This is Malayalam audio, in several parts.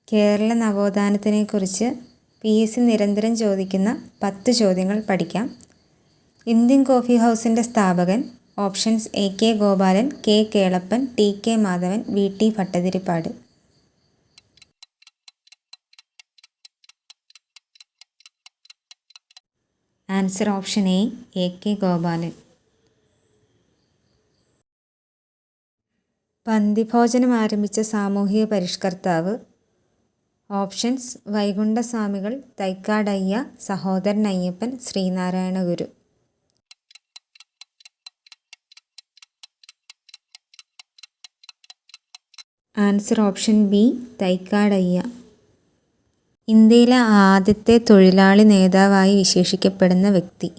കേരള നവോത്ഥാനത്തിനെക്കുറിച്ച് PSC നിരന്തരം ചോദിക്കുന്ന 10 ചോദ്യങ്ങൾ പഠിക്കാം. ഇന്ത്യൻ കോഫി ഹൗസിൻ്റെ സ്ഥാപകൻ. Options AK Gopalan, K Kelappan, TK Madhavan, VT Bhattathiripad. Answer option A, AK Gopalan. പന്തിഭോജനം ആരംഭിച്ച സാമൂഹിക പരിഷ്കർത്താവ്. Options Vaikunda Swamikal, Thycaud Ayya, Sahodaran Ayyappan, Sree Narayana Guru. Answer option B, Thycaud Ayya. ഇന്ത്യയിലെ ആദ്യത്തെ തൊഴിലാളി നേതാവായി വിശേഷിക്കപ്പെടുന്ന വ്യക്തി.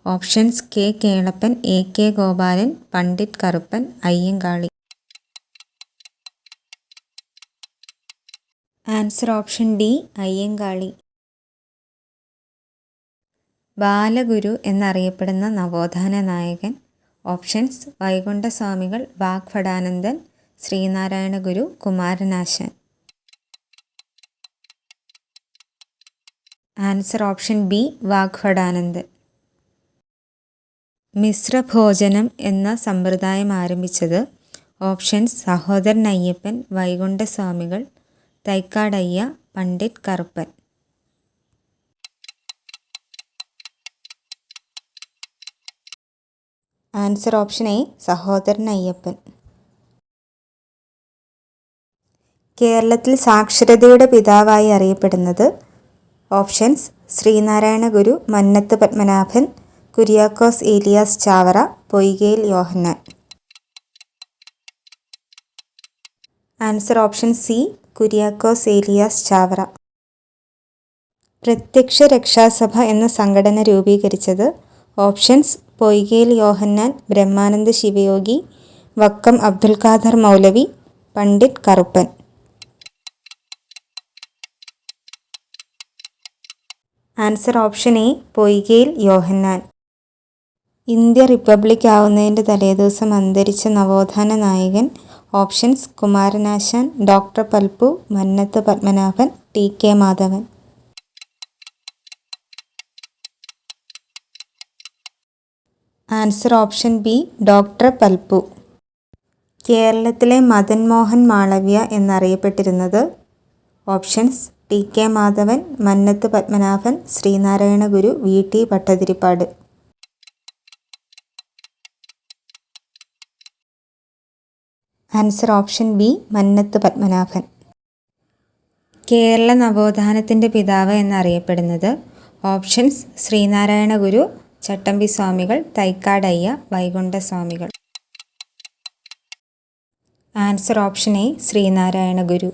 Options K Kelappan, AK Gopalan, Pandit Karuppan, Ayyankali. Answer option D, Ayyankali. ബാലഗുരു എന്നറിയപ്പെടുന്ന നവോത്ഥാന നായകൻ. Options Vaikunda Swamikal, Vagbhatananda, Sree Narayana Guru, Kumaranasan. Answer option B, Vagbhatananda. മിശ്രഭോജനം എന്ന സമ്പ്രദായം ആരംഭിച്ചത്. ഓപ്ഷൻസ് സഹോദരൻ Ayyappan, Vaikunda Swamikal, Thycaud Ayya, Pandit Karuppan. Answer option A, Sahodaran Ayyappan. കേരളത്തിൽ സാക്ഷരതയുടെ പിതാവായി അറിയപ്പെടുന്നത്. Options Sree Narayana Guru, Mannathu Padmanabhan, Kuriakose Elias Chavara, Poykayil Yohannan. Answer option C, Kuriakose Elias Chavara. പ്രത്യക്ഷ രക്ഷാസഭ എന്ന സംഘടന രൂപീകരിച്ചത്. Options Poykayil Yohannan, Brahmananda Sivayogi, Vakkom Abdul Khader Moulavi, Pandit Karuppan. Answer option A, Poykayil Yohannan. India republic ആവുന്നതിൻ്റെ തലേദിവസം അന്തരിച്ച നവോത്ഥാന നായകൻ. Options Kumaranasan, doctor Palpu, Mannathu Padmanabhan, TK Madhavan. Answer option B, doctor Palpu. കേരളത്തിലെ മദൻ മോഹൻ മാളവ്യ എന്നറിയപ്പെട്ടിരുന്നത്. Options TK Madhavan, Mannathu Padmanabhan, Sree Narayana Guru, VT Bhattathiripad. Answer option B, Mannathu Padmanabhan. Kerala നവോത്ഥാനത്തിൻ്റെ പിതാവ് എന്നറിയപ്പെടുന്നത്. Options Sree Narayana Guru, Chattampi Swamikal, Thycaud Ayya, Vaikunda Swamikal. Answer option A, Sree Narayana Guru.